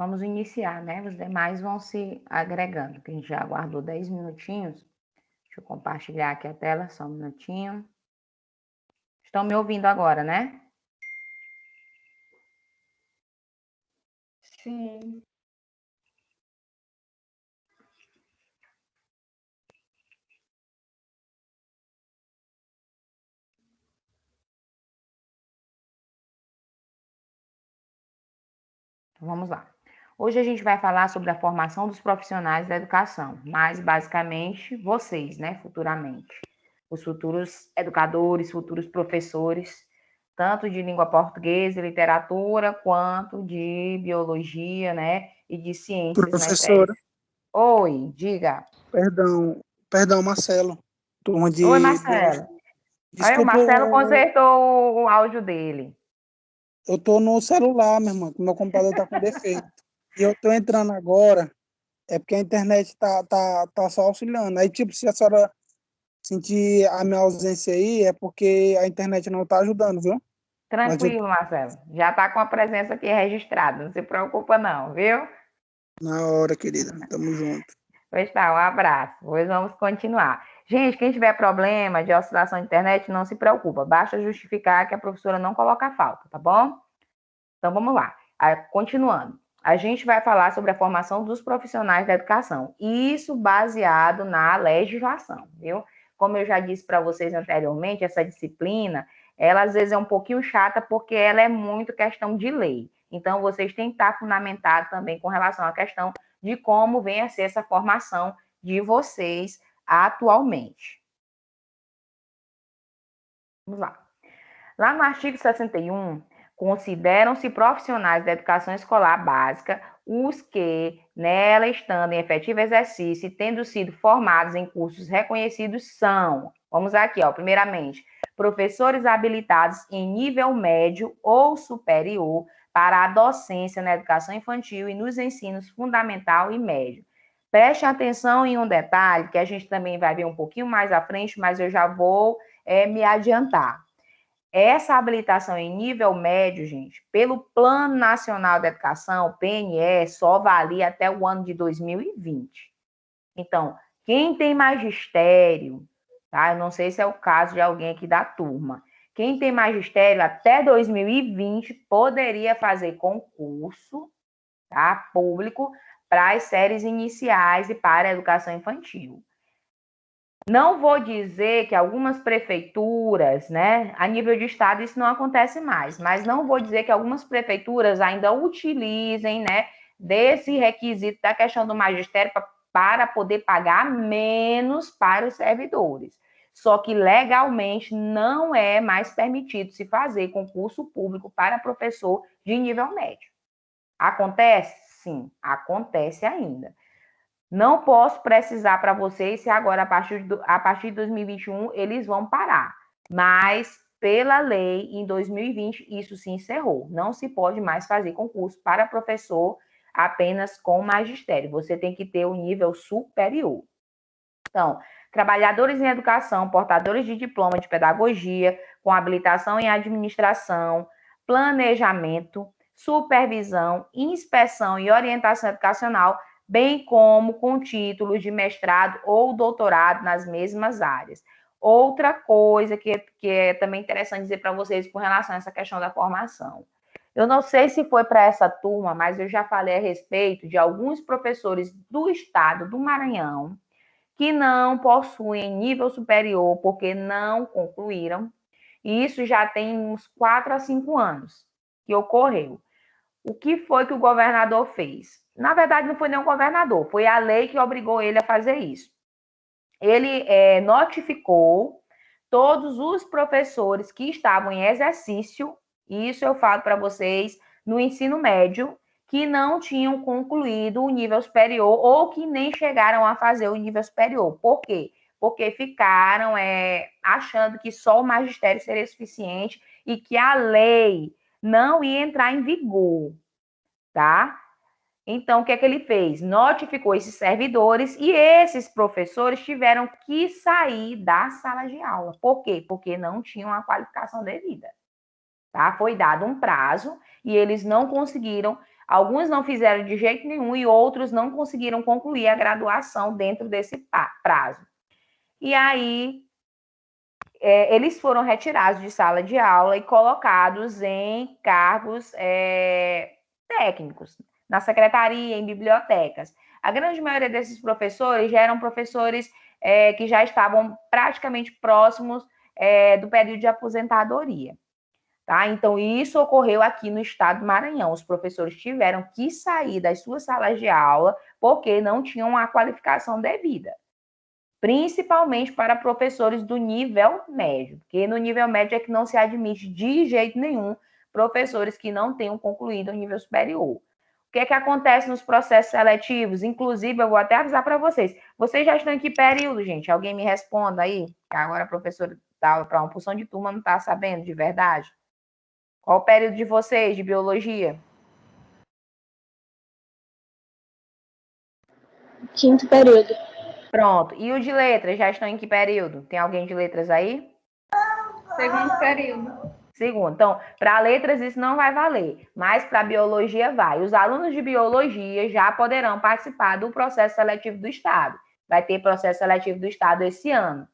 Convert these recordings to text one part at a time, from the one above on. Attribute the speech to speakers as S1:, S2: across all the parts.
S1: Vamos iniciar, né? Os demais vão se agregando, que a gente já aguardou 10 minutinhos. Deixa eu compartilhar aqui a tela, só um minutinho. Estão me ouvindo agora, né?
S2: Sim.
S1: Então, vamos lá. Hoje a gente vai falar sobre a formação dos profissionais da educação, mais basicamente vocês, né, futuramente. Os futuros educadores, futuros professores, tanto de língua portuguesa e literatura, quanto de biologia, né, e de ciências nas séries.
S3: Professora,
S1: Oi, diga.
S3: perdão, Marcelo. Turma
S1: Oi,
S3: de
S1: Marcelo.
S3: biologia.
S1: Aí o
S3: Desculpa,
S1: Marcelo consertou o áudio dele.
S3: eu tô no celular, minha irmã, que meu computador tá com defeito. E eu tô entrando agora, é porque a internet tá só auxiliando. Aí, tipo, se a senhora sentir a minha ausência aí, é porque a internet não tá ajudando, viu? Mas eu,
S1: Tranquilo, Marcelo. Já está com a presença aqui registrada. Não se preocupa não, viu?
S3: na hora, querida. Tamo junto.
S1: Pois tá, um abraço. Hoje vamos continuar. Gente, quem tiver problema de oscilação de internet, não se preocupa. Basta justificar que a professora não coloca a falta, tá bom? Então vamos lá. Continuando. A gente vai falar sobre a formação dos profissionais da educação. Isso baseado na legislação, viu? Como eu já disse para vocês anteriormente, essa disciplina, ela às vezes é um pouquinho chata porque ela é muito questão de lei. Então vocês têm que estar fundamentados também com relação à questão de como vem a ser essa formação de vocês atualmente. Vamos lá. Lá no artigo 61, consideram-se profissionais da educação escolar básica os que, nela estando em efetivo exercício e tendo sido formados em cursos reconhecidos são, vamos aqui, ó, primeiramente, professores habilitados em nível médio ou superior para a docência na educação infantil e nos ensinos fundamental e médio. Preste atenção em um detalhe que a gente também vai ver um pouquinho mais à frente, mas eu já vou me adiantar. Essa habilitação em nível médio, gente, pelo Plano Nacional da Educação, PNE, só valia até o ano de 2020. Então, quem tem magistério, tá? Eu não sei se é o caso de alguém aqui da turma. Quem tem magistério até 2020 poderia fazer concurso, tá? Público para as séries iniciais e para a educação infantil. Não vou dizer que algumas prefeituras, né, a nível de estado isso não acontece mais, mas não vou dizer que algumas prefeituras ainda utilizem, né, desse requisito da questão do magistério para poder pagar menos para os servidores. Só que legalmente não é mais permitido se fazer concurso público para professor de nível médio. Acontece? Sim, acontece ainda. Não posso precisar para vocês se agora, a partir de 2021, eles vão parar. Mas, pela lei, em 2020, isso se encerrou. Não se pode mais fazer concurso para professor apenas com magistério. Você tem que ter o nível superior. Então, trabalhadores em educação, portadores de diploma de pedagogia, com habilitação em administração, planejamento, supervisão, inspeção e orientação educacional, bem como com títulos de mestrado ou doutorado nas mesmas áreas. Outra coisa que é também interessante dizer para vocês com relação a essa questão da formação. Eu não sei se foi para essa turma, mas eu já falei a respeito de alguns professores do estado do Maranhão que não possuem nível superior porque não concluíram. E isso já tem uns 4 a 5 anos que ocorreu. O que foi que o governador fez? Na verdade, não foi nem o governador, foi a lei que obrigou ele a fazer isso. Ele notificou todos os professores que estavam em exercício, e isso eu falo para vocês, no ensino médio, que não tinham concluído o nível superior ou que nem chegaram a fazer o nível superior. Por quê? Porque ficaram achando que só o magistério seria suficiente e que a lei não ia entrar em vigor, tá? Então, o que é que ele fez? Notificou esses servidores e esses professores tiveram que sair da sala de aula. Por quê? Porque não tinham a qualificação devida. Tá? Foi dado um prazo e eles não conseguiram Alguns não fizeram de jeito nenhum e outros não conseguiram concluir a graduação dentro desse prazo. E aí, eles foram retirados de sala de aula e colocados em cargos técnicos, na secretaria, em bibliotecas. A grande maioria desses professores já eram professores que já estavam praticamente próximos do período de aposentadoria. Tá? Então, isso ocorreu aqui no estado do Maranhão. Os professores tiveram que sair das suas salas de aula porque não tinham a qualificação devida. Principalmente para professores do nível médio, porque no nível médio é que não se admite de jeito nenhum professores que não tenham concluído o nível superior. O que é que acontece nos processos seletivos? Inclusive, eu vou até avisar para vocês. Vocês já estão em que período, gente? Alguém me responda aí. Agora a professora dá aula para uma porção de turma, não está sabendo de verdade. Qual o período de vocês, de biologia?
S2: Quinto período.
S1: Pronto. E o de letras, já estão em que período? Tem alguém de letras aí?
S2: Segundo período.
S1: Segundo. Então, para letras isso não vai valer, mas para biologia vai. Os alunos de biologia já poderão participar do processo seletivo do Estado. Vai ter processo seletivo do Estado esse ano,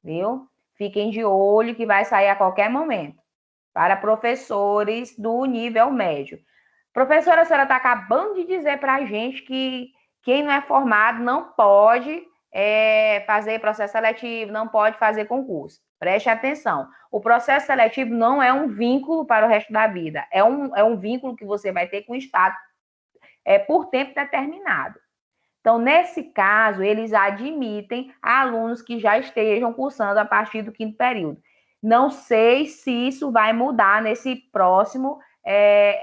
S1: viu? Fiquem de olho que vai sair a qualquer momento. Para professores do nível médio. Professora, a senhora está acabando de dizer para a gente que quem não é formado não pode fazer processo seletivo, não pode fazer concurso. Preste atenção. O processo seletivo não é um vínculo para o resto da vida. É um vínculo que você vai ter com o Estado por tempo determinado. Então, nesse caso, eles admitem alunos que já estejam cursando a partir do quinto período. Não sei se isso vai mudar nesse próximo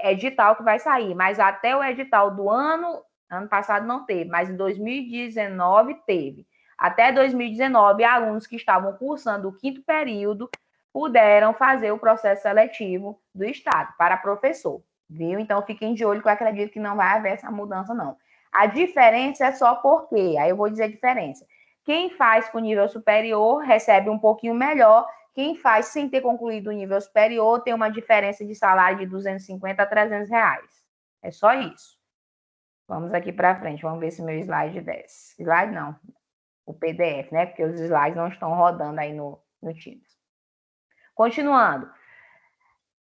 S1: edital que vai sair, mas até o edital do ano passado não teve, mas em 2019 teve. Até 2019, alunos que estavam cursando o quinto período puderam fazer o processo seletivo do Estado para professor, viu? Então, fiquem de olho que eu acredito que não vai haver essa mudança, não. A diferença é só porque, aí eu vou dizer a diferença. Quem faz com nível superior recebe um pouquinho melhor, quem faz sem ter concluído o nível superior tem uma diferença de salário de 250 a 300 reais. É só isso. Vamos aqui para frente, vamos ver se meu slide desce. Slide não, o PDF, né? Porque os slides não estão rodando aí no Teams. Continuando.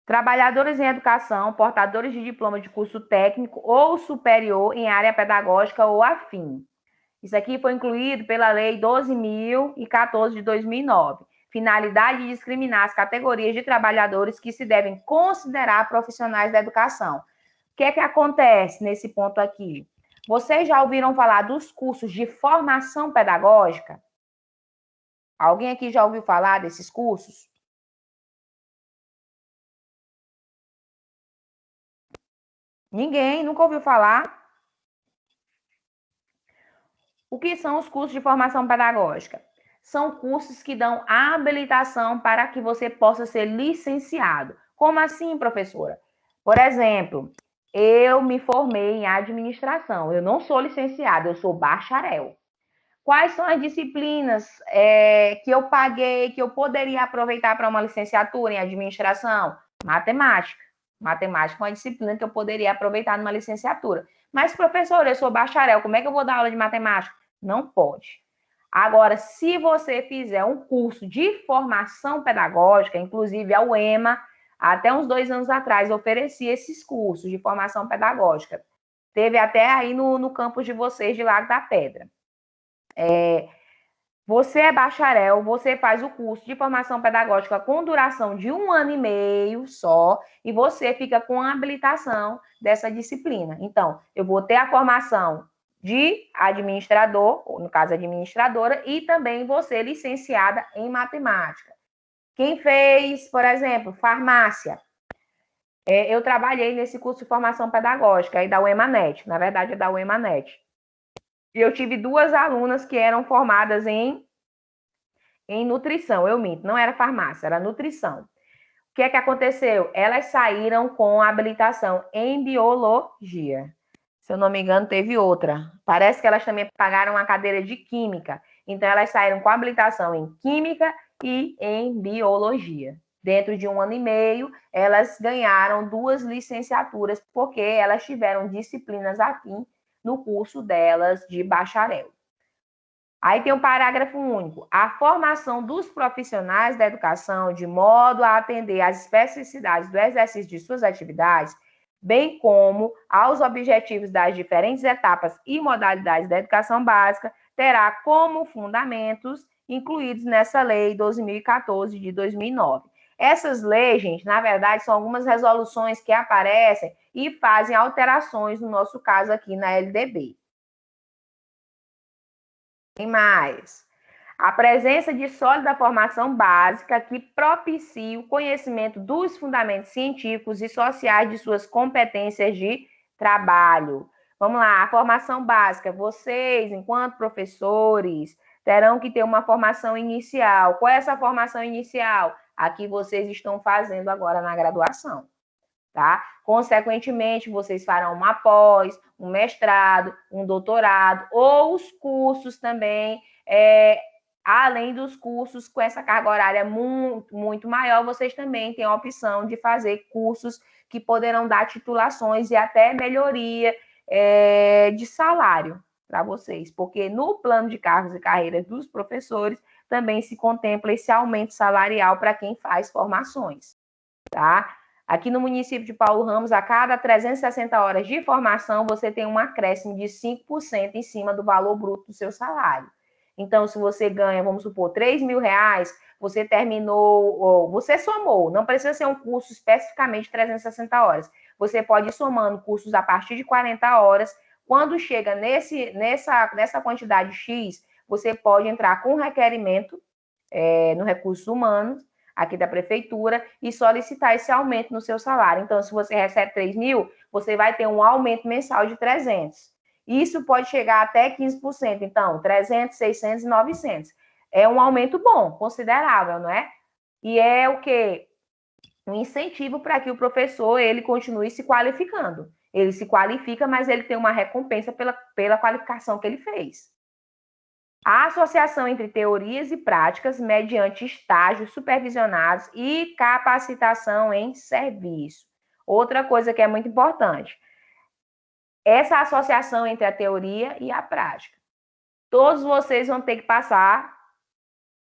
S1: Trabalhadores em educação, portadores de diploma de curso técnico ou superior em área pedagógica ou afim. Isso aqui foi incluído pela Lei 12.014 de 2009. Finalidade de discriminar as categorias de trabalhadores que se devem considerar profissionais da educação. O que é que acontece nesse ponto aqui? Vocês já ouviram falar dos cursos de formação pedagógica? Alguém aqui já ouviu falar desses cursos? Ninguém, nunca ouviu falar. O que são os cursos de formação pedagógica? São cursos que dão habilitação para que você possa ser licenciado. Como assim, professora? Por exemplo, eu me formei em administração. Eu não sou licenciada, eu sou bacharel. Quais são as disciplinas que eu paguei, que eu poderia aproveitar para uma licenciatura em administração? Matemática. Matemática é uma disciplina que eu poderia aproveitar numa licenciatura. Mas, professor, eu sou bacharel, como é que eu vou dar aula de matemática? Não pode. Agora, se você fizer um curso de formação pedagógica, inclusive a UEMA, até uns 2 anos atrás, oferecia esses cursos de formação pedagógica. Teve até aí no campus de vocês, de Lago da Pedra. Você é bacharel, você faz o curso de formação pedagógica com duração de 1 ano e meio só, e você fica com a habilitação dessa disciplina. Então, eu vou ter a formação de administrador, ou no caso, administradora, e também vou ser licenciada em matemática. Quem fez, por exemplo, farmácia, eu trabalhei nesse curso de formação pedagógica aí da UEMANET, na verdade é da UEMANET. E eu tive 2 alunas que eram formadas em nutrição, eu minto, não era farmácia, era nutrição. O que é que aconteceu? Elas saíram com a habilitação em biologia. Se eu não me engano, teve outra. Parece que elas também pagaram a cadeira de química. Então, elas saíram com a habilitação em química e em biologia. Dentro de 1 ano e meio, elas ganharam 2 licenciaturas, porque elas tiveram disciplinas afim no curso delas de bacharel. Aí tem um parágrafo único. A formação dos profissionais da educação de modo a atender às especificidades do exercício de suas atividades, bem como aos objetivos das diferentes etapas e modalidades da educação básica, terá como fundamentos incluídos nessa Lei 12.014 de 2009. Essas leis, gente, na verdade, são algumas resoluções que aparecem e fazem alterações, no nosso caso aqui na LDB. Tem mais. A presença de sólida formação básica que propicie o conhecimento dos fundamentos científicos e sociais de suas competências de trabalho. Vamos lá, a formação básica. Vocês, enquanto professores, terão que ter uma formação inicial. Qual é essa formação inicial? A que vocês estão fazendo agora na graduação. Tá? Consequentemente, vocês farão uma pós, um mestrado, um doutorado, ou os cursos também, além dos cursos com essa carga horária muito maior, vocês também têm a opção de fazer cursos que poderão dar titulações e até melhoria de salário para vocês, porque no plano de cargos e carreiras dos professores também se contempla esse aumento salarial para quem faz formações, tá? Aqui no município de Paulo Ramos, a cada 360 horas de formação, você tem um acréscimo de 5% em cima do valor bruto do seu salário. Então, se você ganha, vamos supor, R$3.000, você terminou, ou você somou, não precisa ser um curso especificamente de 360 horas. Você pode ir somando cursos a partir de 40 horas. Quando chega nessa quantidade X, você pode entrar com requerimento no Recursos Humanos, aqui da prefeitura, e solicitar esse aumento no seu salário. Então, se você recebe 3.000, você vai ter um aumento mensal de 300. Isso pode chegar até 15%. Então, 300, 600 e 900. É um aumento bom, considerável, não é? E é o quê? Um incentivo para que o professor ele continue se qualificando. Ele se qualifica, mas ele tem uma recompensa pela qualificação que ele fez. A associação entre teorias e práticas mediante estágios supervisionados e capacitação em serviço. Outra coisa que é muito importante, essa associação entre a teoria e a prática. Todos vocês vão ter que passar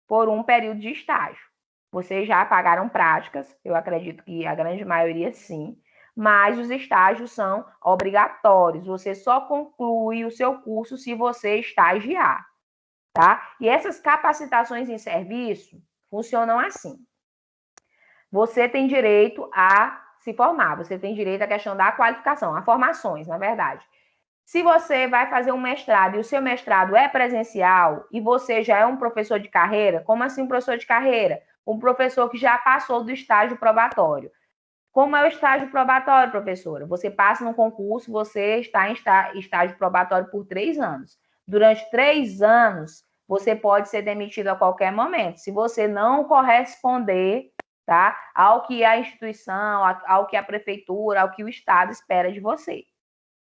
S1: por um período de estágio. Vocês já pagaram práticas, eu acredito que a grande maioria sim, mas os estágios são obrigatórios. Você só conclui o seu curso se você estagiar. Tá? E essas capacitações em serviço funcionam assim. Você tem direito a se formar, você tem direito à questão da qualificação, a formações, na verdade. Se você vai fazer um mestrado e o seu mestrado é presencial e você já é um professor de carreira, como assim um professor de carreira? Um professor que já passou do estágio probatório. Como é o estágio probatório, professora? Você passa no concurso, você está em estágio probatório por 3 anos. Durante 3 anos, você pode ser demitido a qualquer momento. Se você não corresponder, tá, ao que a instituição, ao que a prefeitura, ao que o Estado espera de você.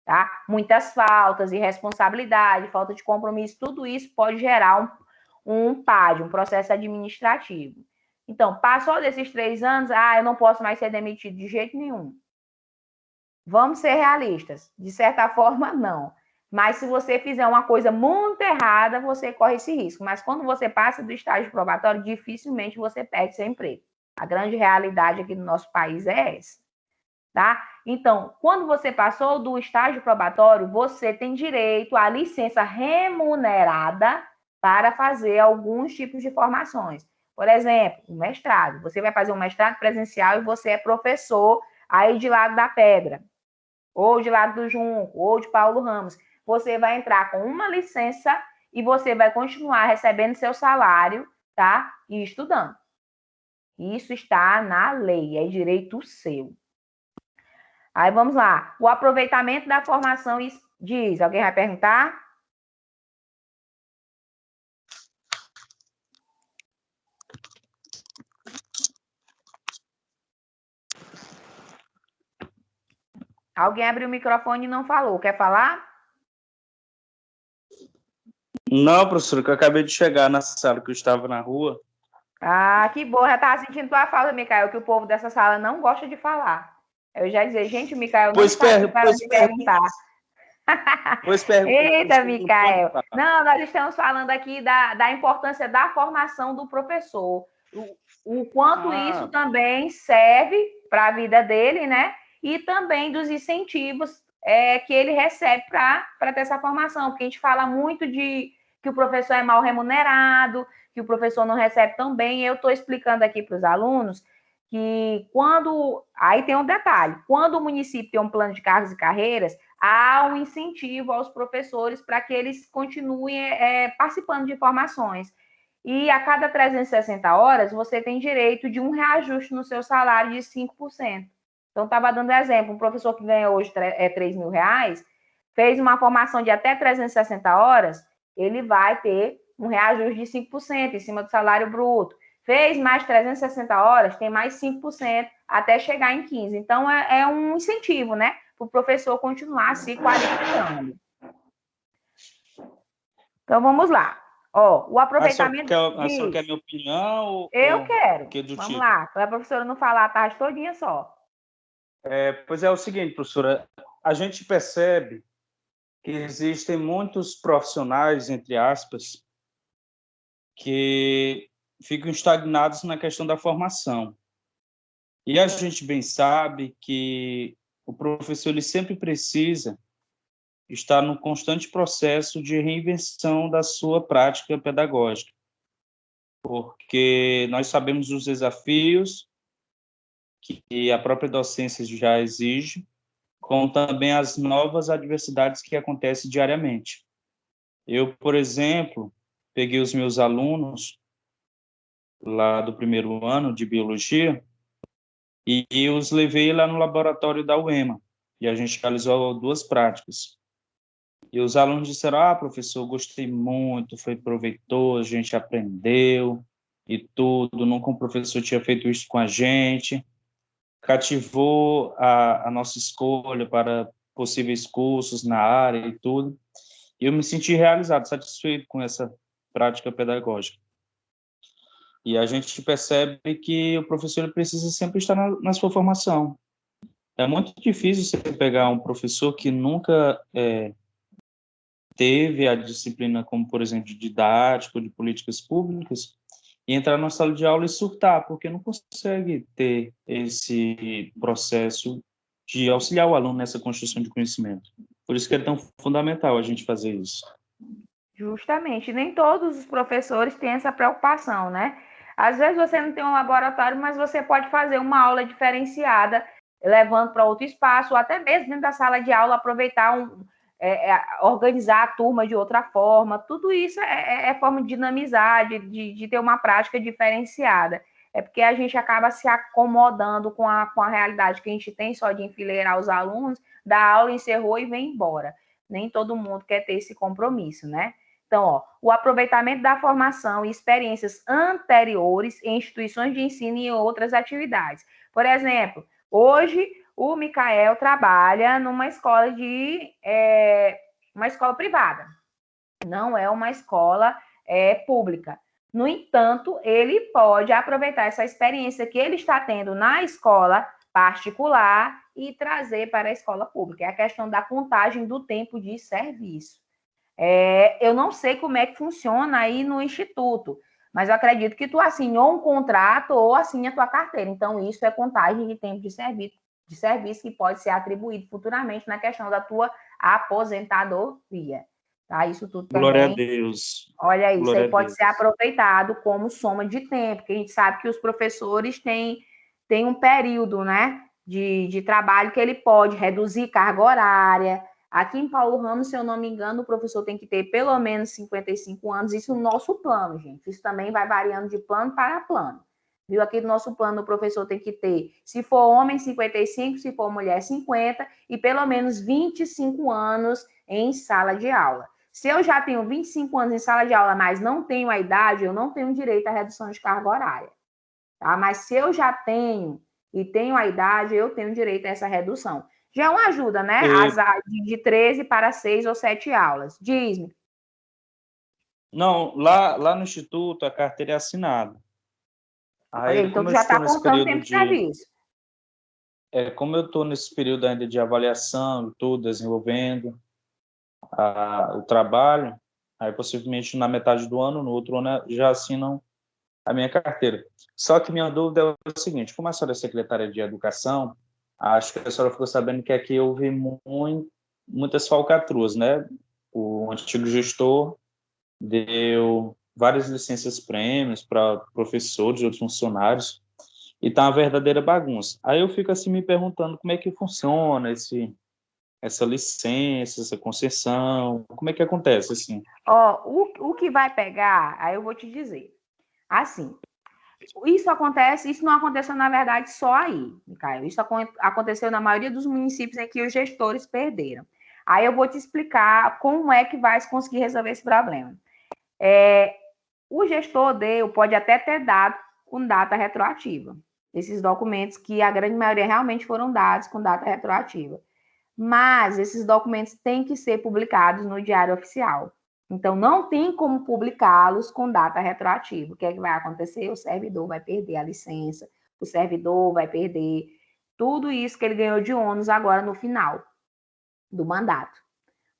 S1: Tá? Muitas faltas, irresponsabilidade, falta de compromisso, tudo isso pode gerar um PAD, um processo administrativo. Então, passou desses 3 anos, eu não posso mais ser demitido de jeito nenhum. Vamos ser realistas. De certa forma, não. Mas se você fizer uma coisa muito errada, você corre esse risco. Mas quando você passa do estágio probatório, dificilmente você perde seu emprego. A grande realidade aqui no nosso país é essa. Tá? Então, quando você passou do estágio probatório, você tem direito à licença remunerada para fazer alguns tipos de formações. Por exemplo, o mestrado. Você vai fazer um mestrado presencial e você é professor aí de Lago da Pedra, ou de Lago do Junco, ou de Paulo Ramos. Você vai entrar com uma licença e você vai continuar recebendo seu salário, tá? E estudando. Isso está na lei, é direito seu. Aí vamos lá. O aproveitamento da formação diz. Alguém vai perguntar? Alguém abriu o microfone e não falou. Quer falar?
S4: Não, professor, que eu acabei de chegar na sala, que eu estava na rua.
S1: Ah, que bom. Já estava sentindo tua falta, Micael, que o povo dessa sala não gosta de falar. Eu já ia dizer, gente, o Micael não
S4: Pois,
S1: sabe para
S4: pois
S1: onde
S4: pergunta,
S1: perguntar.
S4: pois pergunta,
S1: Eita,
S4: professor, pode
S1: Micael.
S4: falar.
S1: Não, nós estamos falando aqui da importância da formação do professor. O quanto isso
S4: Ah,
S1: também serve para a vida dele, né? E também dos incentivos que ele recebe para ter essa formação. Porque a gente fala muito de que o professor é mal remunerado, que o professor não recebe tão bem. Eu estou explicando aqui para os alunos que quando. Aí tem um detalhe: quando o município tem um plano de cargos e carreiras, há um incentivo aos professores para que eles continuem participando de formações. E a cada 360 horas, você tem direito de um reajuste no seu salário de 5%. Então, estava dando exemplo, um professor que ganha hoje R$ 3.000, fez uma formação de até 360 horas, ele vai ter um reajuste de 5% em cima do salário bruto. Fez mais 360 horas, tem mais 5% até chegar em 15%. Então, é um incentivo, né? Para o professor continuar se qualificando. Então, vamos lá. Ó, o aproveitamento
S4: a senhora quer
S1: diz,
S4: minha opinião
S1: eu
S4: ou
S1: quero.
S4: que do
S1: Vamos
S4: tipo?
S1: lá, para a professora não falar a tarde todinha só.
S4: Pois é o seguinte, professora, a gente percebe que existem muitos profissionais, entre aspas, que ficam estagnados na questão da formação. E a gente bem sabe que o professor ele sempre precisa estar no constante processo de reinvenção da sua prática pedagógica, porque nós sabemos os desafios que a própria docência já exige, como também as novas adversidades que acontecem diariamente. Eu, por exemplo, peguei os meus alunos lá do primeiro ano de biologia e os levei lá no laboratório da UEMA, e a gente realizou 2 práticas. E os alunos disseram: professor, gostei muito, foi proveitoso, a gente aprendeu e tudo, nunca um professor tinha feito isso com a gente, cativou a nossa escolha para possíveis cursos na área e tudo. E eu me senti realizado, satisfeito com essa prática pedagógica. E a gente percebe que o professor precisa sempre estar na sua formação. É muito difícil você pegar um professor que nunca teve a disciplina, como, por exemplo, de didática ou de políticas públicas, e entrar na sala de aula e surtar, porque não consegue ter esse processo de auxiliar o aluno nessa construção de conhecimento. Por isso que é tão fundamental a gente fazer isso.
S1: Justamente, nem todos os professores têm essa preocupação, né? Às vezes você não tem um laboratório, mas você pode fazer uma aula diferenciada, levando para outro espaço, ou até mesmo dentro da sala de aula, aproveitar organizar a turma de outra forma. Tudo isso é forma de dinamizar, de ter uma prática diferenciada. É porque a gente acaba se acomodando com a realidade que a gente tem só de enfileirar os alunos, da aula encerrou e vem embora. Nem todo mundo quer ter esse compromisso, né? Então, ó, o aproveitamento da formação e experiências anteriores em instituições de ensino e outras atividades. Por exemplo, hoje o Micael trabalha numa escola uma escola privada, não é uma escola pública. No entanto, ele pode aproveitar essa experiência que ele está tendo na escola particular e trazer para a escola pública. É a questão da contagem do tempo de serviço. Eu não sei como é que funciona aí no instituto, mas eu acredito que tu assinou um contrato ou assina a tua carteira. Então, isso é contagem de tempo de serviço que pode ser atribuído futuramente na questão da tua aposentadoria. Tá? Isso tudo
S4: Glória a
S1: também.
S4: Deus.
S1: Olha, isso
S4: Glória
S1: aí
S4: a
S1: pode
S4: Deus.
S1: ser aproveitado como soma de tempo, porque a gente sabe que os professores têm um período, né, de trabalho que ele pode reduzir carga horária. Aqui em Paulo Ramos, se eu não me engano, o professor tem que ter pelo menos 55 anos, isso no nosso plano, gente. Isso também vai variando de plano para plano. Viu? Aqui no nosso plano, o professor tem que ter, se for homem, 55, se for mulher, 50, e pelo menos 25 anos em sala de aula. Se eu já tenho 25 anos em sala de aula, mas não tenho a idade, eu não tenho direito à redução de carga horária. Tá? Mas se eu já tenho e tenho a idade, eu tenho direito a essa redução. Já é uma ajuda, né? De 13 para 6 ou 7 aulas. Diz-me.
S4: Não, lá no Instituto a carteira é assinada.
S1: Olha aí, então
S4: como
S1: tu
S4: eu
S1: já
S4: estou
S1: está
S4: nesse
S1: contando
S4: período
S1: tempo de serviço.
S4: como eu estou nesse período ainda de avaliação, tudo desenvolvendo o trabalho, aí possivelmente na metade do ano, no outro ano já assinam a minha carteira. Só que minha dúvida é o seguinte: como a senhora é secretária de Educação, acho que a senhora ficou sabendo que aqui houve muitas falcatruas, né? O antigo gestor deu várias licenças prêmios para professores e outros funcionários, e tá uma verdadeira bagunça. Aí eu fico assim me perguntando como é que funciona essa licença, essa concessão, como é que acontece assim?
S1: Ó, o que vai pegar, aí eu vou te dizer. Assim, isso não aconteceu, na verdade, só aí, Micael. Isso aconteceu na maioria dos municípios em que os gestores perderam. Aí eu vou te explicar como é que vai conseguir resolver esse problema. O gestor pode até ter dado com data retroativa. Esses documentos que a grande maioria realmente foram dados com data retroativa. Mas esses documentos têm que ser publicados no Diário Oficial. Então, não tem como publicá-los com data retroativa. O que é que vai acontecer? O servidor vai perder a licença, o servidor vai perder tudo isso que ele ganhou de ônus agora no final do mandato.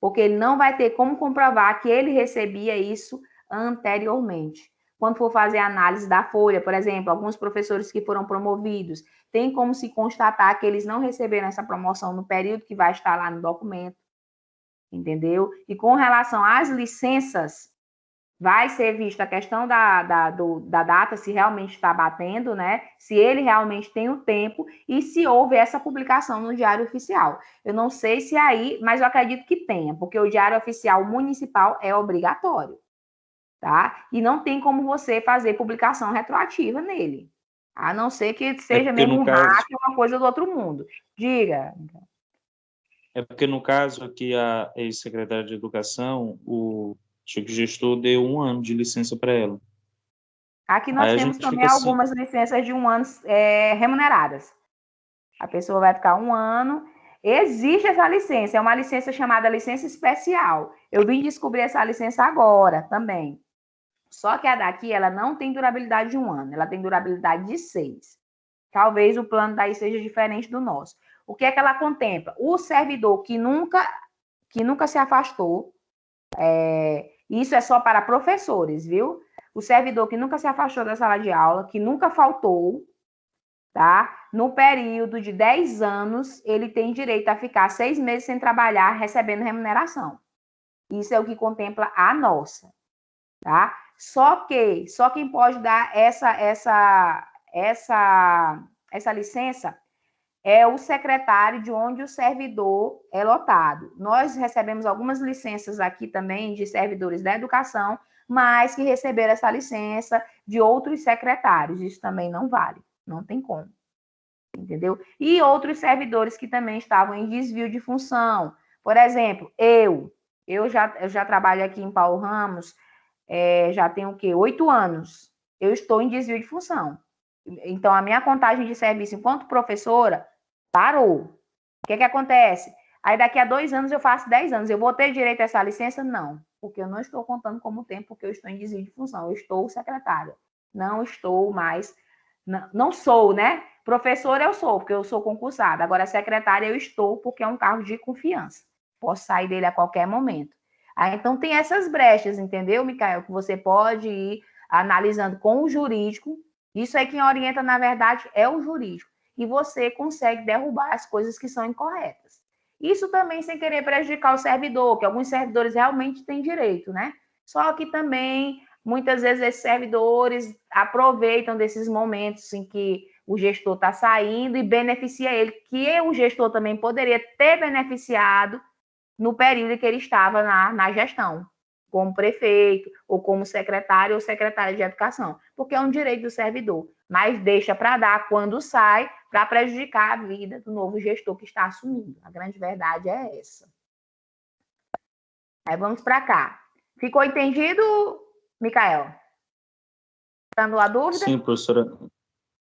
S1: Porque ele não vai ter como comprovar que ele recebia isso anteriormente. Quando for fazer a análise da folha, por exemplo, alguns professores que foram promovidos, tem como se constatar que eles não receberam essa promoção no período que vai estar lá no documento, entendeu? E com relação às licenças, vai ser vista a questão da data, se realmente está batendo, né? Se ele realmente tem o tempo e se houve essa publicação no Diário Oficial. Eu não sei se aí, mas eu acredito que tenha, porque o Diário Oficial Municipal é obrigatório, tá? E não tem como você fazer publicação retroativa nele, a não ser que seja
S4: Porque
S1: mesmo
S4: no
S1: um
S4: caso,
S1: hack, uma coisa do outro mundo. Diga.
S4: aqui a ex-secretária de Educação, o antigo gestor deu 1 ano de licença para ela.
S1: Aqui nós
S4: Aí a
S1: temos
S4: gente
S1: também
S4: fica assim,
S1: algumas licenças de 1 ano remuneradas. A pessoa vai ficar 1 ano. Existe essa licença, é uma licença chamada licença especial. Eu vim descobrir essa licença agora também. Só que a daqui, ela não tem durabilidade de 1 ano, ela tem durabilidade de 6. Talvez o plano daí seja diferente do nosso. O que é que ela contempla? O servidor que nunca se afastou, isso é só para professores, viu? O servidor que nunca se afastou da sala de aula, que nunca faltou, tá? No período de 10 anos, ele tem direito a ficar 6 meses sem trabalhar, recebendo remuneração. Isso é o que contempla a nossa, tá? Só quem pode dar essa licença é o secretário de onde o servidor é lotado. Nós recebemos algumas licenças aqui também de servidores da educação, mas que receberam essa licença de outros secretários. Isso também não vale, não tem como. Entendeu? E outros servidores que também estavam em desvio de função. Por exemplo, eu já trabalho aqui em Paulo Ramos, já tenho o quê? 8 anos. Eu estou em desvio de função. Então, a minha contagem de serviço enquanto professora parou. O que acontece? Aí, daqui a 2 anos, eu faço 10 anos. Eu vou ter direito a essa licença? Não, porque eu não estou contando como tempo, porque eu estou em desvio de função. Eu estou secretária. Não estou mais... Não sou, né? Professora eu sou, porque eu sou concursada. Agora, secretária eu estou, porque é um cargo de confiança. Posso sair dele a qualquer momento. Então, tem essas brechas, entendeu, Micael? Que você pode ir analisando com o jurídico. Isso aí quem orienta, na verdade, é o jurídico. E você consegue derrubar as coisas que são incorretas. Isso também sem querer prejudicar o servidor, que alguns servidores realmente têm direito, né? Só que também, muitas vezes, esses servidores aproveitam desses momentos em que o gestor está saindo e beneficia ele, que o gestor também poderia ter beneficiado no período em que ele estava na gestão, como prefeito, ou como secretário ou secretária de educação, porque é um direito do servidor, mas deixa para dar quando sai, para prejudicar a vida do novo gestor que está assumindo. A grande verdade é essa. Aí vamos para cá. Ficou entendido, Micael? Dando a dúvida?
S4: sim, professora.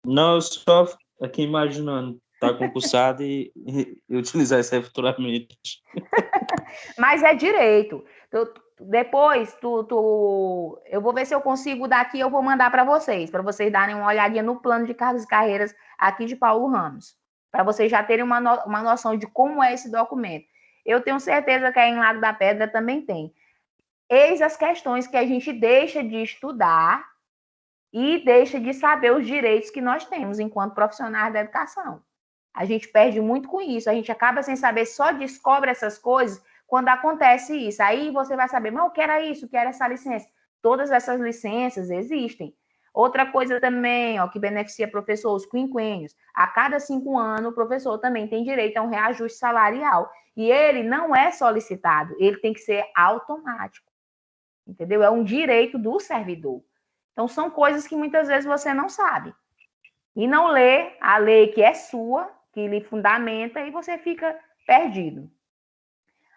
S4: Não, eu só aqui imaginando, tá concursado e utilizar isso aí futuramente.
S1: Mas é direito. Depois, eu vou ver se eu consigo daqui, eu vou mandar para vocês darem uma olhadinha no plano de cargos e carreiras aqui de Paulo Ramos, para vocês já terem uma noção de como é esse documento. Eu tenho certeza que aí em Lago da Pedra também tem. Eis as questões que a gente deixa de estudar e deixa de saber os direitos que nós temos enquanto profissionais da educação. A gente perde muito com isso, a gente acaba sem saber, só descobre essas coisas quando acontece isso. Aí você vai saber, mas o que era isso, o que era essa licença? Todas essas licenças existem. Outra coisa também, ó, que beneficia professor, os quinquênios. A cada 5 anos, o professor também tem direito a um reajuste salarial. E ele não é solicitado, ele tem que ser automático. Entendeu? É um direito do servidor. Então, são coisas que muitas vezes você não sabe. E não lê a lei que é sua, que lhe fundamenta, e você fica perdido.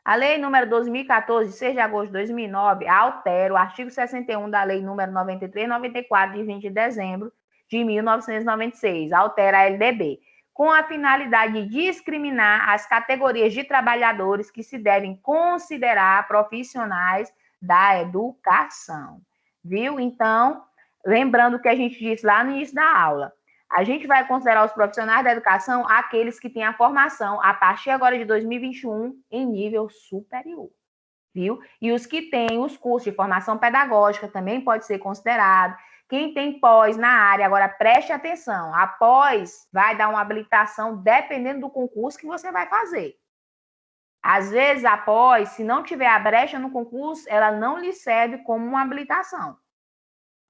S1: A lei número 2014, de 6 de agosto de 2009, altera o artigo 61 da lei número 93/94, de 20 de dezembro de 1996, altera a LDB, com a finalidade de discriminar as categorias de trabalhadores que se devem considerar profissionais da educação. Viu? Então, lembrando o que a gente disse lá no início da aula, a gente vai considerar os profissionais da educação aqueles que têm a formação, a partir agora de 2021, em nível superior, viu? E os que têm os cursos de formação pedagógica também pode ser considerado. Quem tem pós na área, agora preste atenção, a pós vai dar uma habilitação dependendo do concurso que você vai fazer. Às vezes, a pós, se não tiver a brecha no concurso, ela não lhe serve como uma habilitação.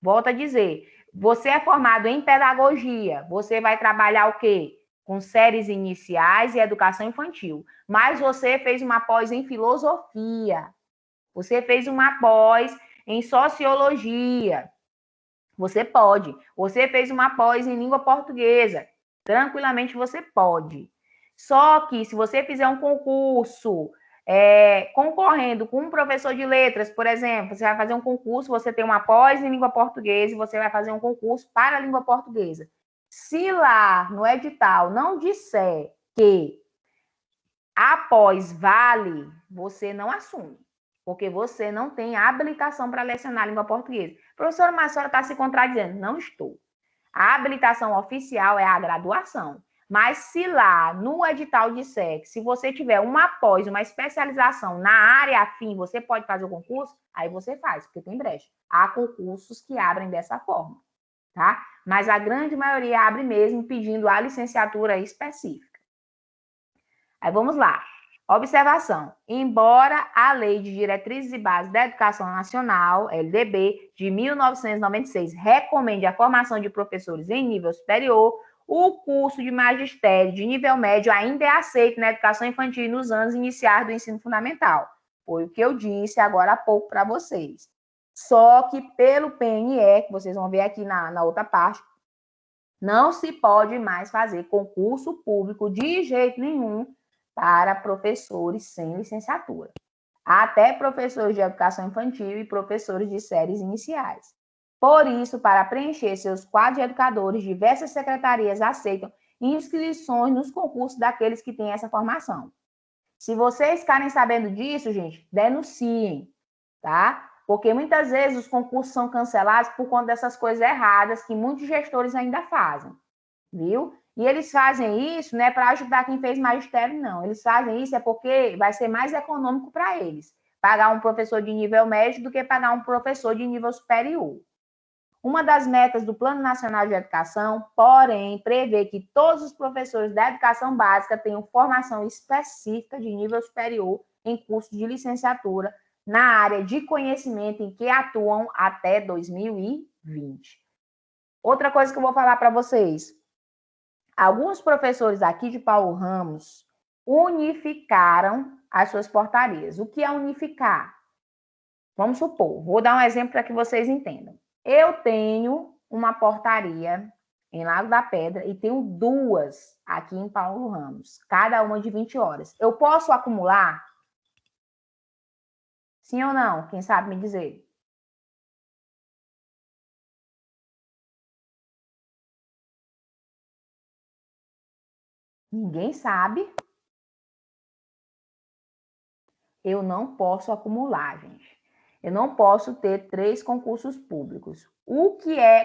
S1: Volto a dizer, você é formado em pedagogia, você vai trabalhar o quê? Com séries iniciais e educação infantil. Mas você fez uma pós em filosofia, você fez uma pós em sociologia, você pode. Você fez uma pós em língua portuguesa, tranquilamente você pode. Só que se você fizer um concurso concorrendo com um professor de letras, por exemplo, você vai fazer um concurso, você tem uma pós em língua portuguesa e você vai fazer um concurso para a língua portuguesa. Se lá no edital não disser que a pós vale, você não assume, porque você não tem habilitação para lecionar a língua portuguesa. Professora, mas a senhora está se contradizendo. Não estou. A habilitação oficial é a graduação. Mas se lá no edital disser que se você tiver uma pós, uma especialização na área afim, você pode fazer o concurso, aí você faz, porque tem brecha. Há concursos que abrem dessa forma, tá? Mas a grande maioria abre mesmo pedindo a licenciatura específica. Aí vamos lá. Observação. Embora a Lei de Diretrizes e Bases da Educação Nacional, LDB, de 1996, recomende a formação de professores em nível superior, o curso de magistério de nível médio ainda é aceito na educação infantil nos anos iniciais do ensino fundamental. Foi o que eu disse agora há pouco para vocês. Só que pelo PNE, que vocês vão ver aqui na outra parte, não se pode mais fazer concurso público de jeito nenhum para professores sem licenciatura. Até professores de educação infantil e professores de séries iniciais. Por isso, para preencher seus quadros de educadores, diversas secretarias aceitam inscrições nos concursos daqueles que têm essa formação. Se vocês ficarem sabendo disso, gente, denunciem, tá? Porque muitas vezes os concursos são cancelados por conta dessas coisas erradas que muitos gestores ainda fazem, viu? E eles fazem isso, não é para ajudar quem fez magistério, não. Eles fazem isso porque vai ser mais econômico para eles pagar um professor de nível médio do que pagar um professor de nível superior. Uma das metas do Plano Nacional de Educação, porém, prevê que todos os professores da educação básica tenham formação específica de nível superior em curso de licenciatura na área de conhecimento em que atuam até 2020. Outra coisa que eu vou falar para vocês. Alguns professores aqui de Paulo Ramos unificaram as suas portarias. O que é unificar? Vamos supor, vou dar um exemplo para que vocês entendam. Eu tenho uma portaria em Lago da Pedra e tenho 2 aqui em Paulo Ramos, cada uma de 20 horas. Eu posso acumular? Sim ou não? Quem sabe me dizer? Ninguém sabe. Eu não posso acumular, gente. Eu não posso ter 3 concursos públicos.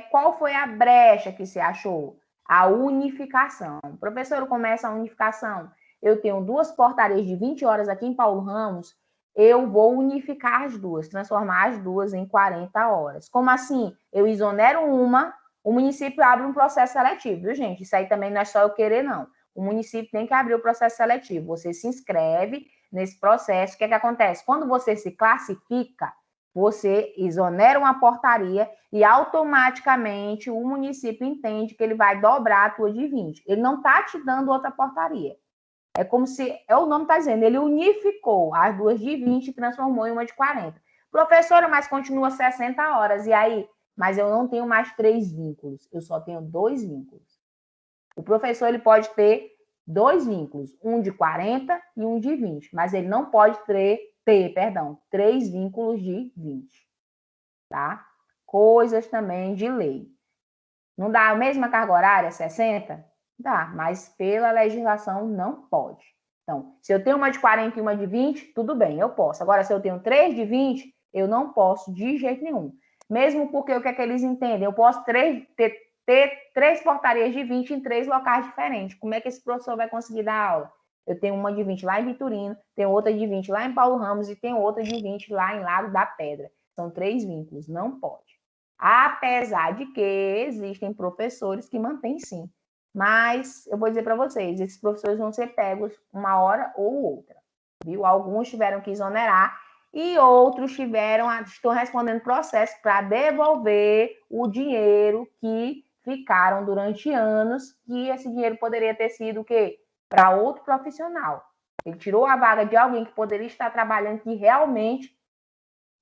S1: Qual foi a brecha que se achou? A unificação. Professor, começa a unificação. Eu tenho 2 portarias de 20 horas aqui em Paulo Ramos, eu vou unificar as 2, transformar as 2 em 40 horas. Como assim? Eu exonero uma, o município abre um processo seletivo, viu, gente? Isso aí também não é só eu querer, não. O município tem que abrir o processo seletivo. Você se inscreve nesse processo. O que é que acontece? Quando você se classifica, você exonera uma portaria e automaticamente o município entende que ele vai dobrar a tua de 20. Ele não está te dando outra portaria. É como se, o nome está dizendo, ele unificou as 2 de 20 e transformou em uma de 40. Professora, mas continua 60 horas. E aí? Mas eu não tenho mais 3 vínculos, eu só tenho 2 vínculos. O professor ele pode ter 2 vínculos, um de 40 e um de 20, mas ele não pode ter 3 vínculos de 20, tá? Coisas também de lei. Não dá a mesma carga horária, 60? Dá, mas pela legislação não pode. Então, se eu tenho uma de 40 e uma de 20, tudo bem, eu posso. Agora, se eu tenho 3 de 20, eu não posso de jeito nenhum. Mesmo porque o que é que eles entendem? Eu posso ter 3 portarias de 20 em 3 locais diferentes. Como é que esse professor vai conseguir dar aula? Eu tenho uma de 20 lá em Vitorino, tenho outra de 20 lá em Paulo Ramos e tenho outra de 20 lá em Lago da Pedra. São 3 vínculos, não pode. Apesar de que existem professores que mantêm sim. Mas eu vou dizer para vocês, esses professores vão ser pegos uma hora ou outra, viu? Alguns tiveram que exonerar e outros estão respondendo processo para devolver o dinheiro que ficaram durante anos, que esse dinheiro poderia ter sido o quê? Para outro profissional. Ele tirou a vaga de alguém que poderia estar trabalhando, que realmente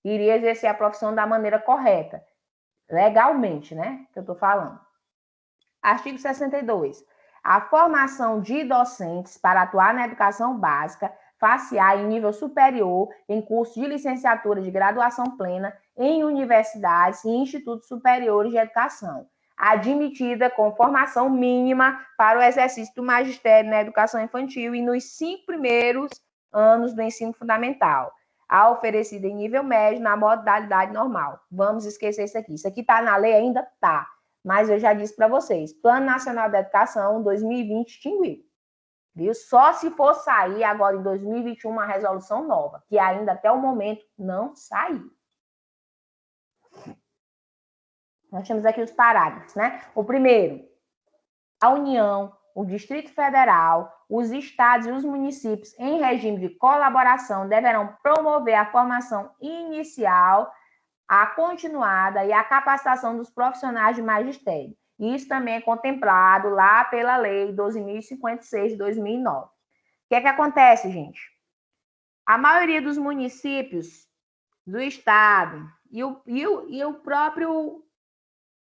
S1: iria exercer a profissão da maneira correta. Legalmente, né? Que eu estou falando. Artigo 62. A formação de docentes para atuar na educação básica, far-se-á em nível superior, em curso de licenciatura de graduação plena, em universidades e institutos superiores de educação, admitida com formação mínima para o exercício do magistério na educação infantil e nos 5 primeiros anos do ensino fundamental, a oferecida em nível médio na modalidade normal. Vamos esquecer isso aqui. Isso aqui está na lei ainda? Tá. Mas eu já disse para vocês, Plano Nacional da Educação 2020 extinguiu. Viu? Só se for sair agora em 2021 uma resolução nova, que ainda até o momento não saiu. Nós temos aqui os parágrafos, né? O primeiro, a União, o Distrito Federal, os estados e os municípios em regime de colaboração deverão promover a formação inicial, a continuada e a capacitação dos profissionais de magistério. Isso também é contemplado lá pela Lei 12.056 de 2009. O que é que acontece, gente? A maioria dos municípios do estado e o próprio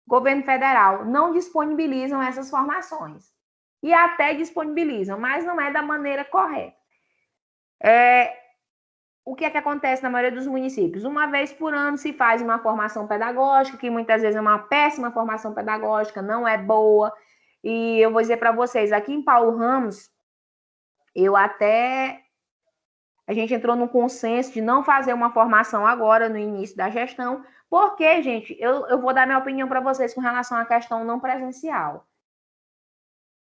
S1: governo federal não disponibilizam essas formações. E até disponibilizam, mas não é da maneira correta. O que é que acontece na maioria dos municípios? Uma vez por ano se faz uma formação pedagógica, que muitas vezes é uma péssima formação pedagógica, não é boa. E eu vou dizer para vocês, aqui em Paulo Ramos, a gente entrou num consenso de não fazer uma formação agora, no início da gestão, porque, gente, eu vou dar minha opinião para vocês com relação à questão não presencial.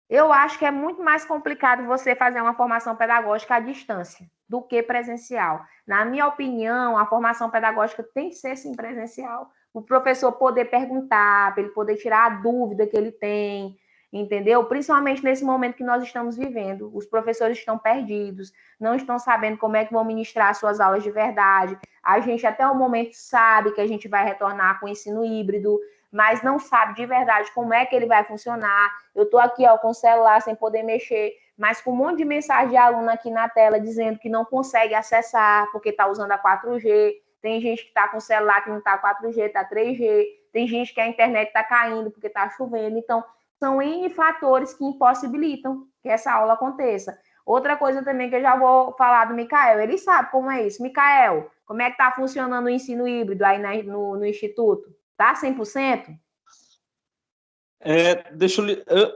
S1: Eu acho que é muito mais complicado você fazer uma formação pedagógica à distância do que presencial. Na minha opinião, a formação pedagógica tem que ser, sim, presencial. O professor poder perguntar, para ele poder tirar a dúvida que ele tem, entendeu? Principalmente nesse momento que nós estamos vivendo. Os professores estão perdidos, não estão sabendo como é que vão ministrar suas aulas de verdade. A gente, até o momento, sabe que a gente vai retornar com o ensino híbrido, mas não sabe de verdade como é que ele vai funcionar. Eu estou aqui, ó, com o celular sem poder mexer, mas com um monte de mensagem de aluno aqui na tela dizendo que não consegue acessar porque está usando a 4G. Tem gente que está com o celular que não está 4G, está 3G. Tem gente que a internet está caindo porque está chovendo. Então, são N fatores que impossibilitam que essa aula aconteça. Outra coisa também que eu já vou falar do Micael, ele sabe como é isso. Micael, como é que está funcionando o ensino híbrido aí no Instituto? Tá 100%?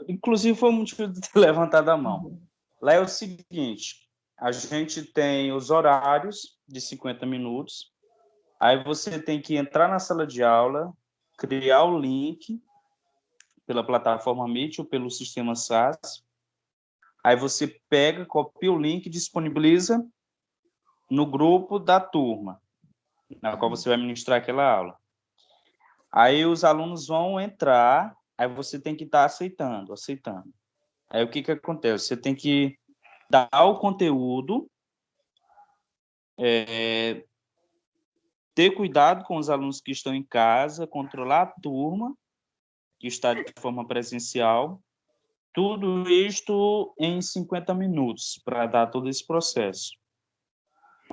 S4: Inclusive, foi o motivo de ter levantado a mão. Lá é o seguinte, a gente tem os horários de 50 minutos, Aí você tem que entrar na sala de aula, criar o link pela plataforma Meet ou pelo sistema SaaS. Aí você pega, copia o link e disponibiliza no grupo da turma, na qual você vai ministrar aquela aula. Aí os alunos vão entrar, aí você tem que estar aceitando. Aí o que acontece? Você tem que dar o conteúdo, ter cuidado com os alunos que estão em casa, controlar a turma que está de forma presencial, tudo isto em 50 minutos, para dar todo esse processo.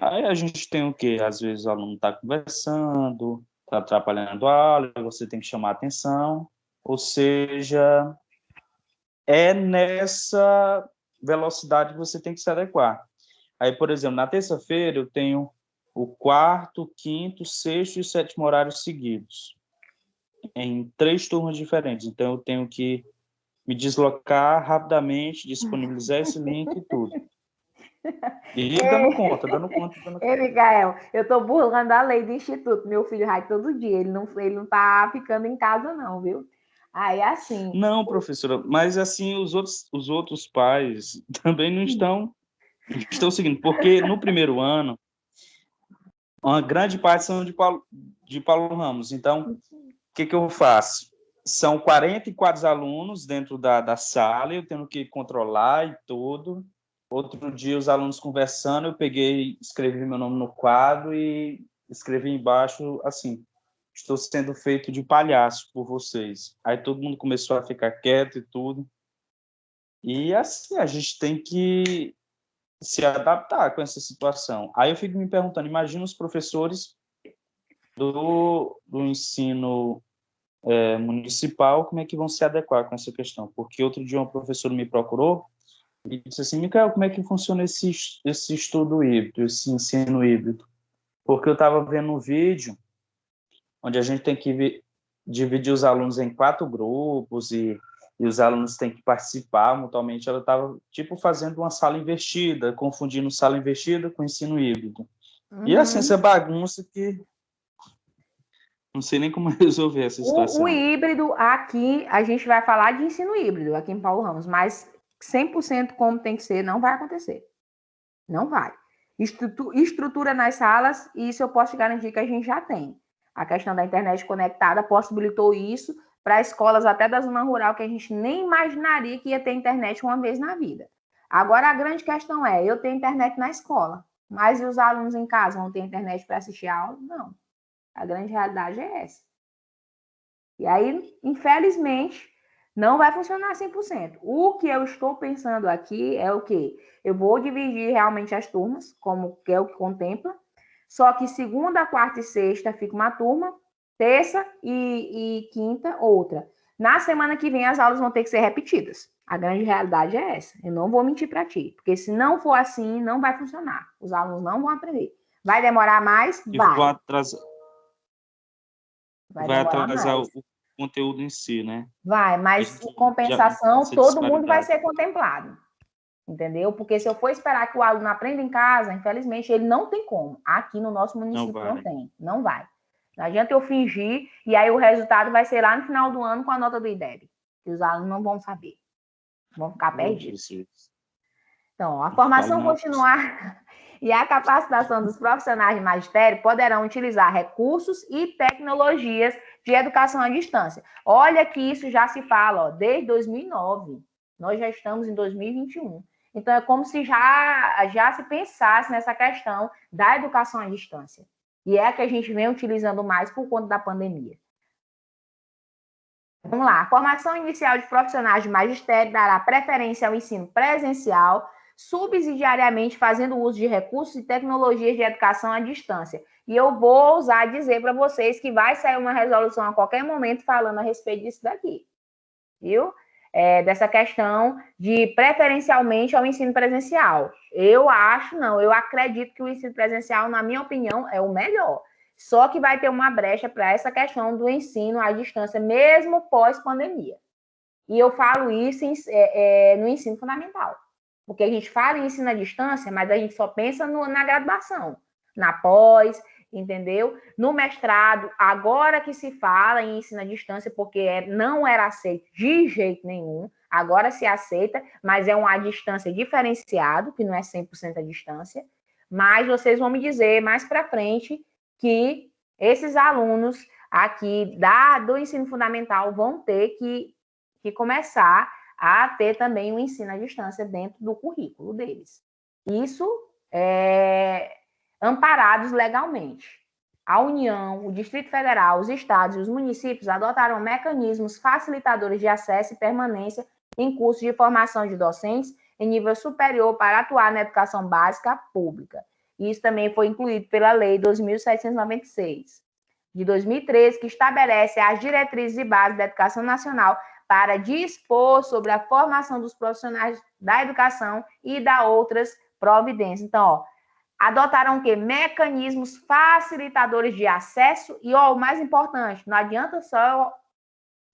S4: Aí a gente tem o quê? Às vezes o aluno está conversando, está atrapalhando a aula, você tem que chamar a atenção, ou seja, é nessa velocidade que você tem que se adequar. Aí, por exemplo, na terça-feira eu tenho o quarto, quinto, sexto e sétimo horários seguidos, em 3 turmas diferentes. Então, eu tenho que me deslocar rapidamente, disponibilizar esse link e tudo. E dando conta.
S1: Miguel, eu estou burlando a lei do instituto. Meu filho vai todo dia, ele não tá ficando em casa não, viu? Aí, assim...
S4: Não, professora, mas assim, os outros pais também não estão seguindo, porque no primeiro ano, uma grande parte são de Paulo Ramos. Então, o que eu faço? São 44 alunos dentro da sala, eu tenho que controlar e tudo. Outro dia, os alunos conversando, eu peguei, escrevi meu nome no quadro e escrevi embaixo, assim, estou sendo feito de palhaço por vocês. Aí todo mundo começou a ficar quieto e tudo. E, assim, a gente tem que se adaptar com essa situação. Aí eu fico me perguntando, imagina os professores do ensino municipal, como é que vão se adequar com essa questão? Porque outro dia um professor me procurou e disse assim, Micael, como é que funciona esse estudo híbrido, esse ensino híbrido? Porque eu estava vendo um vídeo onde a gente tem que dividir os alunos em 4 grupos e os alunos têm que participar mutuamente. Ela estava, tipo, fazendo uma sala invertida, confundindo sala invertida com ensino híbrido. E, assim, essa bagunça que não sei nem como resolver essa situação.
S1: O híbrido, aqui, a gente vai falar de ensino híbrido, aqui em Paulo Ramos, mas 100% como tem que ser, não vai acontecer. Não vai. Estrutura nas salas, isso eu posso te garantir que a gente já tem. A questão da internet conectada possibilitou isso para escolas até da zona rural, que a gente nem imaginaria que ia ter internet uma vez na vida. Agora, a grande questão é, eu tenho internet na escola, mas e os alunos em casa vão ter internet para assistir a aula? Não. A grande realidade é essa. E aí, infelizmente, não vai funcionar 100%. O que eu estou pensando aqui é o quê? Eu vou dividir realmente as turmas, como que é o que contempla, só que segunda, quarta e sexta fica uma turma, terça e quinta outra. Na semana que vem as aulas vão ter que ser repetidas. A grande realidade é essa. Eu não vou mentir para ti, porque se não for assim, não vai funcionar. Os alunos não vão aprender. Vai demorar mais? Vai.
S4: Vai atrasar o conteúdo em si, né?
S1: Vai, mas em compensação, todo mundo vai ser contemplado. Entendeu? Porque se eu for esperar que o aluno aprenda em casa, infelizmente, ele não tem como. Aqui no nosso município não tem. Não vai. Não adianta eu fingir, e aí o resultado vai ser lá no final do ano com a nota do IDEB. Que os alunos não vão saber. Vão ficar perdidos. Então, a formação continuar e a capacitação dos profissionais de magistério poderão utilizar recursos e tecnologias de educação à distância. Olha que isso já se fala, ó, desde 2009. Nós já estamos em 2021. Então, é como se já se pensasse nessa questão da educação à distância. E é a que a gente vem utilizando mais por conta da pandemia. Vamos lá. A formação inicial de profissionais de magistério dará preferência ao ensino presencial, subsidiariamente fazendo uso de recursos e tecnologias de educação à distância. E eu vou ousar dizer para vocês que vai sair uma resolução a qualquer momento falando a respeito disso daqui. Viu? Dessa questão de preferencialmente ao ensino presencial. Eu acredito que o ensino presencial, na minha opinião, é o melhor. Só que vai ter uma brecha para essa questão do ensino à distância, mesmo pós-pandemia. E eu falo isso no ensino fundamental. Porque a gente fala em ensino à distância, mas a gente só pensa na graduação, na pós, entendeu? No mestrado, agora que se fala em ensino à distância, porque não era aceito de jeito nenhum, agora se aceita, mas é uma distância diferenciado, que não é 100% a distância, mas vocês vão me dizer mais para frente que esses alunos aqui do ensino fundamental vão ter que começar a ter também o ensino à distância dentro do currículo deles. Isso amparados legalmente. A União, o Distrito Federal, os estados e os municípios adotaram mecanismos facilitadores de acesso e permanência em cursos de formação de docentes em nível superior para atuar na educação básica pública. Isso também foi incluído pela Lei 2.796, de 2013, que estabelece as diretrizes e bases da educação nacional para dispor sobre a formação dos profissionais da educação e da outras providências. Então, adotaram o quê? Mecanismos facilitadores de acesso e, o mais importante, não adianta só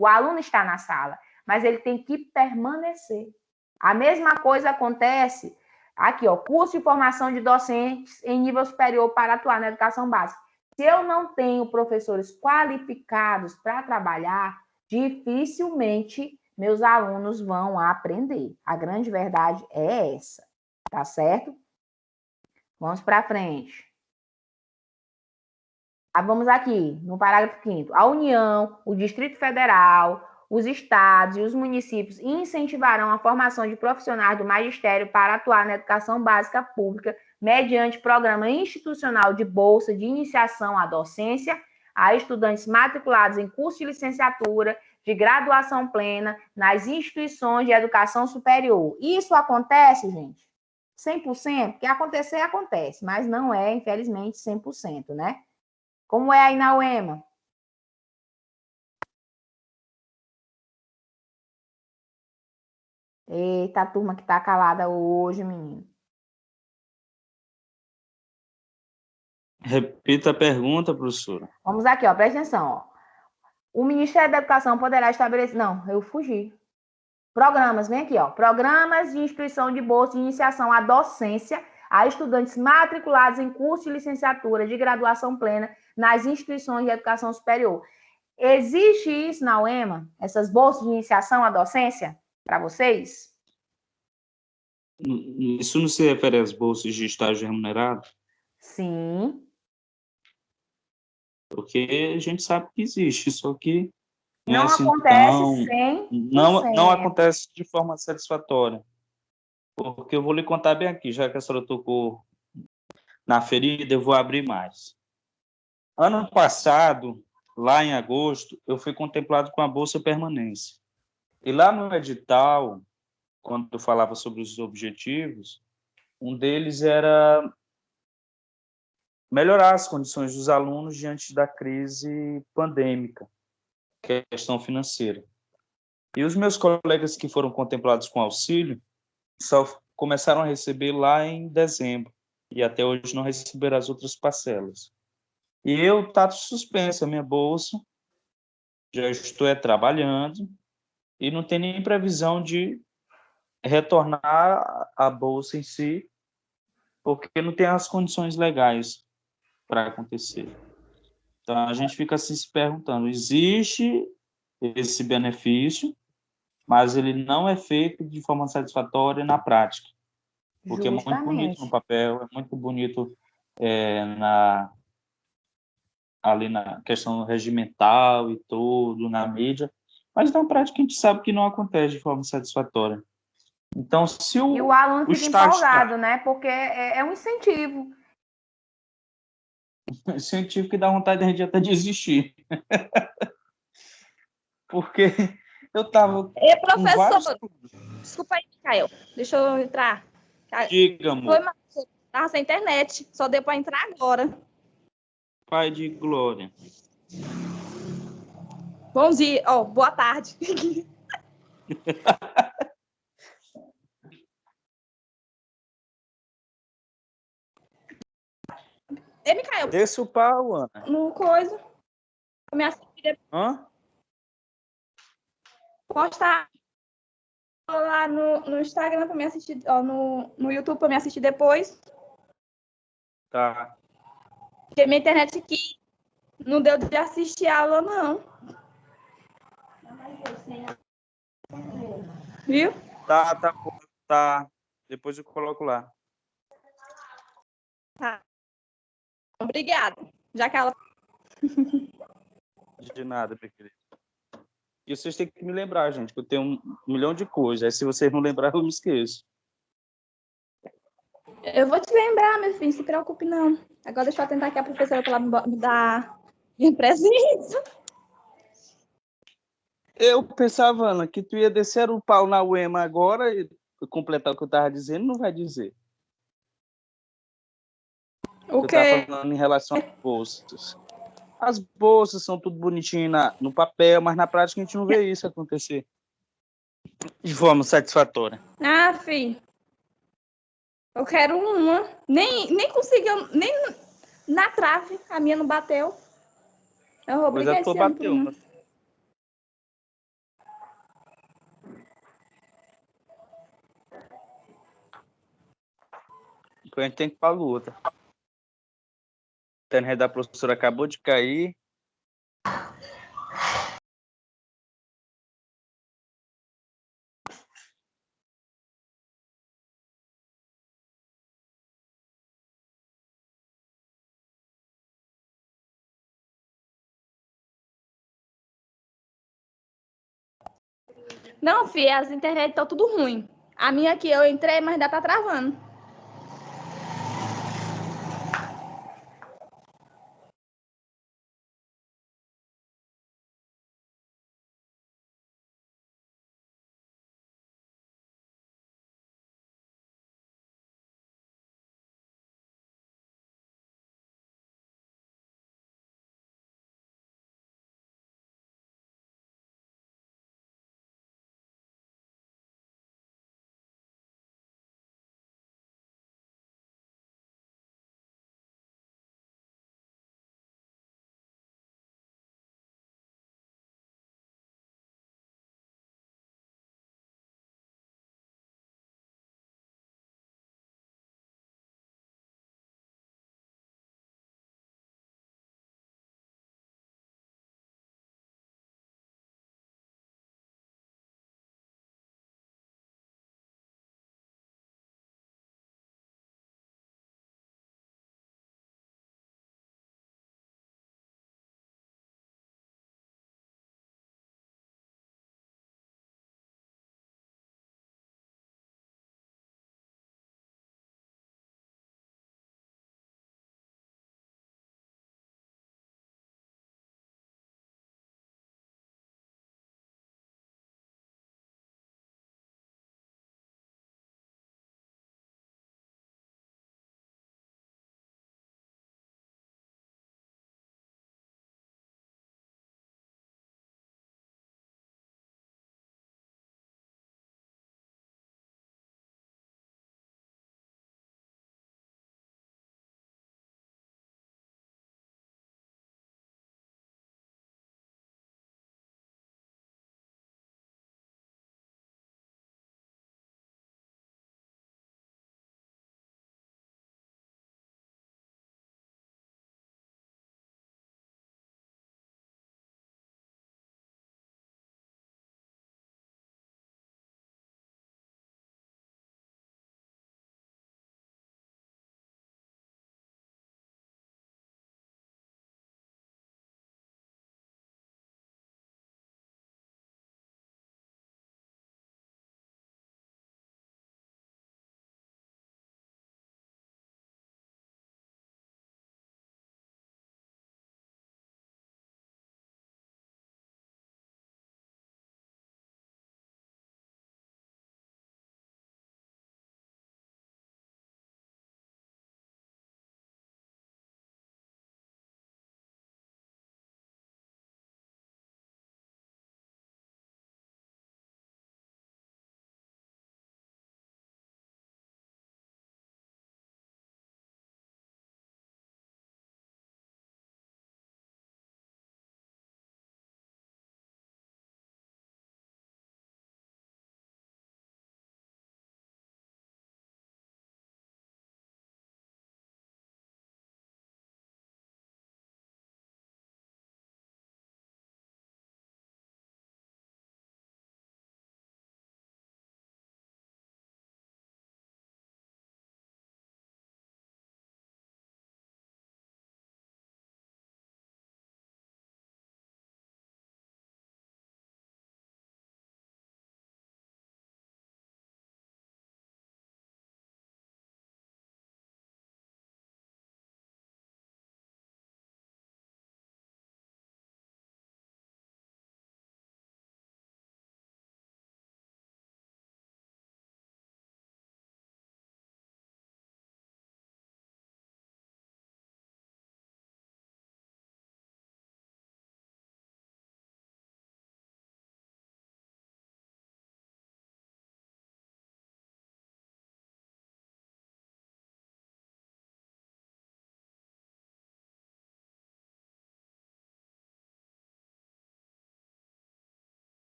S1: o aluno estar na sala, mas ele tem que permanecer. A mesma coisa acontece aqui, curso de formação de docentes em nível superior para atuar na educação básica. Se eu não tenho professores qualificados para trabalhar, dificilmente meus alunos vão aprender. A grande verdade é essa, tá certo? Vamos para frente. Vamos aqui, no parágrafo 5º. A União, o Distrito Federal, os estados e os municípios incentivarão a formação de profissionais do magistério para atuar na educação básica pública mediante programa institucional de bolsa de iniciação à docência a estudantes matriculados em curso de licenciatura, de graduação plena nas instituições de educação superior. Isso acontece, gente? 100%? Porque acontecer, acontece, mas não é, infelizmente, 100%, né? Como é aí na UEMA? Eita, a turma que tá calada hoje, menino.
S4: Repita a pergunta, professora.
S1: Vamos aqui, presta atenção. O Ministério da Educação poderá estabelecer... Não, eu fugi. Programas, vem aqui, Programas de instituição de bolsa de iniciação à docência a estudantes matriculados em curso de licenciatura de graduação plena nas instituições de educação superior. Existe isso na UEMA? Essas bolsas de iniciação à docência para vocês?
S4: Isso não se refere às bolsas de estágio remunerado?
S1: Sim.
S4: Porque a gente sabe que existe, só que
S1: não
S4: assim,
S1: acontece 100%.
S4: Não acontece de forma satisfatória. Porque eu vou lhe contar bem aqui, já que a senhora tocou na ferida, eu vou abrir mais. Ano passado, lá em agosto, eu fui contemplado com a Bolsa Permanência. E lá no edital, quando eu falava sobre os objetivos, um deles era melhorar as condições dos alunos diante da crise pandêmica, questão financeira. E os meus colegas que foram contemplados com auxílio só começaram a receber lá em dezembro, e até hoje não receberam as outras parcelas. E eu está suspensa a minha bolsa, já estou trabalhando, e não tem nem previsão de retornar a bolsa em si, porque não tem as condições legais para acontecer. Então, a gente fica assim se perguntando, existe esse benefício, mas ele não é feito de forma satisfatória na prática, porque
S1: Justamente.
S4: é muito bonito no papel, é muito bonito ali na questão regimental e tudo, na mídia, mas na prática a gente sabe que não acontece de forma satisfatória. Então, se
S1: E o aluno fica
S4: estágio
S1: empolgado, né? Porque é um incentivo.
S4: Incentivo que dá vontade de a gente até desistir. Porque eu estava com vários...
S2: Desculpa aí, Micael. Deixa eu entrar.
S4: Diga, amor.
S2: Estava sem internet. Só deu para entrar agora.
S4: Pai de glória.
S2: Bom dia. Boa tarde. Ei, Micael.
S4: Desce o pau, Ana.
S2: No coisa. Me assistir depois.
S4: Hã?
S2: Postar lá no Instagram para me assistir, no YouTube para me assistir depois.
S4: Tá.
S2: Porque minha internet aqui não deu de assistir a aula, não. Viu?
S4: Tá, tá. Depois eu coloco lá.
S2: Tá. Obrigada. Já que ela...
S4: De nada, meu querido. E vocês têm que me lembrar, gente, que eu tenho um milhão de coisas. Aí, se vocês não lembrar, eu me esqueço.
S2: Eu vou te lembrar, meu filho, não se preocupe, não. Agora deixa eu atender aqui a professora para ela me dar minha presença.
S4: Eu pensava, Ana, que tu ia descer o pau na UEMA agora e completar o que eu estava dizendo, não vai dizer.
S2: O
S4: Eu estava
S2: quê?
S4: falando em relação às bolsas. As bolsas são tudo bonitinho no papel, mas na prática a gente não vê isso acontecer de forma satisfatória.
S2: Ah, filho. Eu quero uma. Nem conseguiu, nem na trave a minha não bateu. Eu vou
S4: Pois a
S2: brigar
S4: tua
S2: esse ano por
S4: bateu.
S2: uma.
S4: Então a gente tem que ir para a luta. A internet da professora acabou de cair.
S2: Não, filho, as internet estão tudo ruim. A minha aqui eu entrei, mas ainda tá travando.